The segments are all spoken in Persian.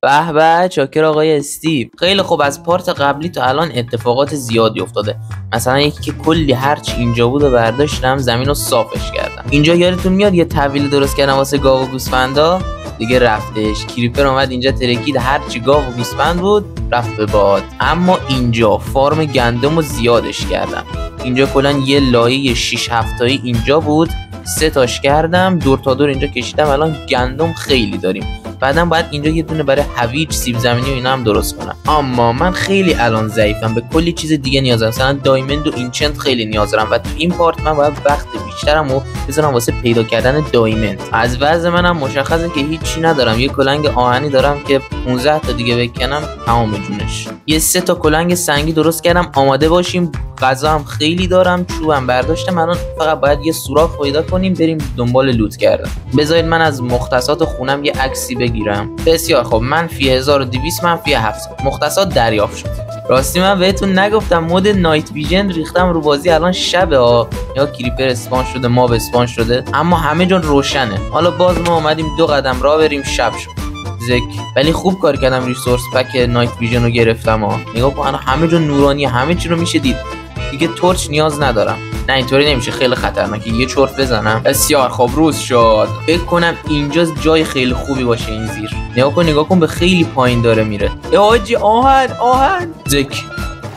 به به، چاکر آقای استیو. خیلی خوب، از پارت قبلی تا الان اتفاقات زیادی افتاده. مثلا یکی که کلی هرچی اینجا بود و برداشتم زمین رو صافش کردم. اینجا یادتون میاد یه طویل درست کردم واسه گاو و گوسفندا؟ دیگه رفتش. کریپر اومد اینجا ترکید، هرچی گاو و گوسفند بود رفت به باد. اما اینجا فارم گندم رو زیادش کردم. اینجا کلا یه لایه 6 7 تایی اینجا بود، 3 تاش کردم، دور تا دور اینجا کشیدم. الان گندم خیلی داریم. بعدم باید اینجا یه دونه برای هویج، سیب زمینی و اینا هم درست کنم. اما من خیلی الان ضعیفم، به کلی چیز دیگه نیازم. مثلا دایمند و اینچنت خیلی نیاز دارم و تو این پارت من باید وقت بیشترمو بذارم واسه پیدا کردن دایمند. از وضع منم مشخصه که هیچی ندارم. یه کلنگ آهنی دارم که 15 تا دیگه بکنم تمام جونش. یه 3 تا کلنگ سنگی درست کردم آماده باشیم. غذا هم خیلی دارم، چوبم برداشتم. الان فقط باید یه سوراخ پیدا کنیم بریم دنبال لوت کردن. بذارید من از مختصات خونم یه عکسی بگیرم. بسیار خب، منفی 1200، منفی 700. مختصات دریافت شد. راستی من بهتون نگفتم مود نایت ویژن ریختم رو بازی. الان شبه ها، یا کریپر اسپان شده، ماب اسپان شده، اما همه جا روشنه. حالا باز ما اومدیم 2 قدم راه بریم، شب شد. ولی خوب کار کردم ریسورس پک نایت ویژن رو گرفتم ها. نگاه کن همه جا نورانی، همه چی رو میشه دید. دیگه تورچ نیاز ندارم. نه اینطوری نمیشه، خیلی خطرناکه. یه چرت بزنم. بسیار خب، روز شد. فکر کنم اینجا جای خیلی خوبی باشه. این زیر نگاه کن به خیلی پایین داره میره. حاجی آهن زک،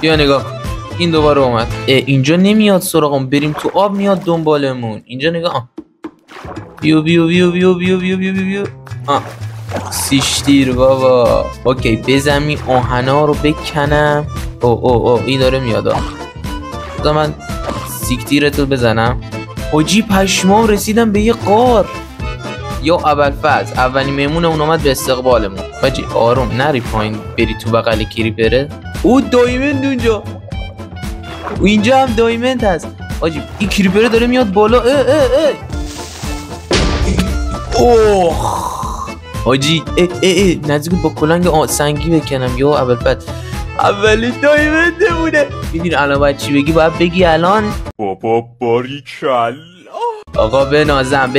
بیا نگاه کن. این دوباره اومد. اینجا نمیاد سراغم، بریم تو آب میاد دنبالمون. اینجا نگاه. بیو. سیشتیر بابا. اوکی، بزنم آهنا رو بکنم. او این داره میاد. من سیکتیرتو بزنم. حاجی پشمام، رسیدم به یه غار. یا ابوالفضل، اولین مهمون اون اومد به استقبالمون. حاجی آروم نری پایین بری تو بغل کریپره. او دایمند اونجا، و اینجا هم دایمند هست. حاجی این کریپره داره میاد بالا. اوه حاجی نزدیک با کلنگ سنگی بکنم. یا ابوالفضل، اولی دایمنده بوده. میدونی الان باید چی بگی؟ باید بگی الان بابا باریکلا. آقا بنازم،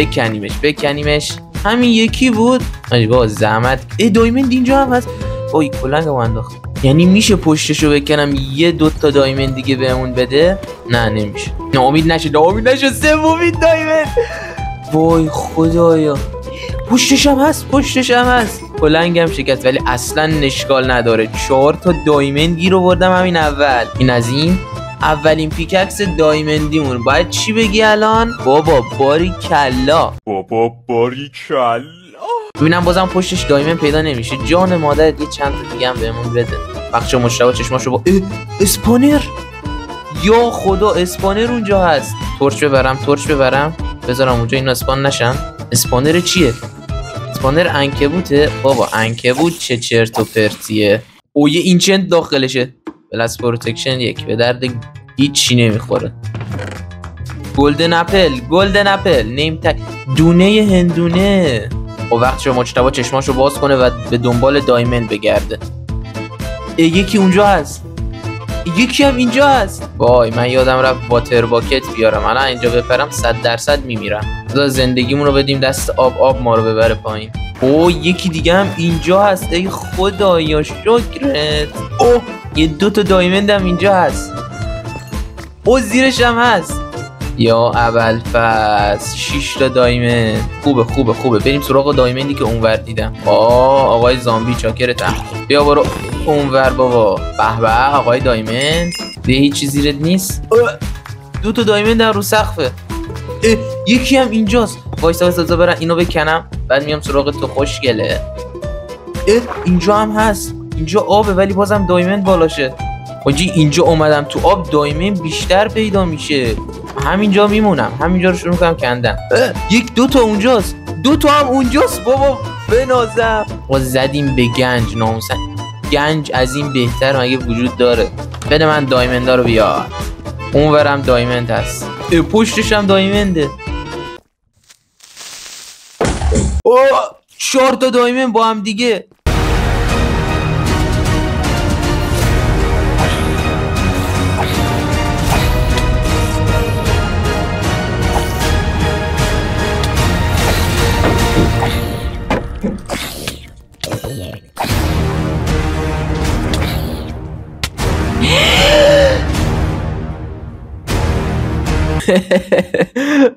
بکنیمش. همین یکی بود. آجی با زحمت. دایمند اینجا هم هست. وای کلنگو انداخت. یعنی میشه پشتشو بکنم 1-2 تا دایمند دیگه بهمون بده؟ نه نمیشه. ناامید نشه. 3 دایمند. وای خدایا، پشتش هم هست. کلنگم شکست ولی اصلا نشکال نداره. 4 تا دایمند گیر آوردم همین اول. این از این اولین پیککس دایمندیمون. باید چی بگی الان؟ بابا باریکلا. ببینم بازم پشتش دایمند پیدا نمیشه. جان مادرت یه چند تا دیگه هم بهمون بده. بخش مشتبه چشماشو با اسپانر. یا خدا اسپانر اونجا هست. تورچ ببرم بذارم اونجا اینا اسپان نشن. اسپانر چیه؟ اسپانر عنکبوته. بابا عنکبوت چه چرت و پرتیه. او یه اینچنت داخلشه. پلاس پروتکشن 1 به درد هیچی نمیخوره. گلدن اپل نیم تک دونه هندونه. و وقت شما مجتبی چشماشو باز کنه و به دنبال دایمند بگرده. یکی اونجا هست، یکی هم اینجا هست. وای من یادم رفت واتر باکت بیارم. الان اینجا بپرم 100% میمیرم. بذار زندگیمون رو بدیم دست آب ما رو ببره پایین. اوه یکی دیگه هم اینجا هست. ای خدایا شکرت. اوه یه 2 تا دایمند هم اینجا هست. اوه زیرش هم هست. یا ابوالفضل 6 تا دایمند. خوبه. بریم سراغ دایمندی که اونور دیدم. آقای زامبی چاکرتم. بیا برو اونور بابا. به آقای دایمند. به هیچ چیزی زیرت نیست. 2 تا دایمند در رو سقفه. یکی هم اینجاست. وایسا برن اینو بکنم بعد میام سراغ تو خوشگله. اینجا هم هست. اینجا آبه ولی بازم دایمند بالاشه. حاجی اینجا اومدم تو آب دایمند بیشتر پیدا میشه. همینجا میمونم، همینجا رو شروع کنم کندن. 1-2 تا اونجاست. 2 تا هم اونجاست بابا. بنازم ما زدیم به گنج. ناموسن گنج از این بهتر مگه وجود داره؟ بده من دایمندا رو بیار. اونورم دایمند هست. پشتش هم دایمنده. 4 تا دایمند با هم دیگه.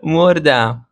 مردم.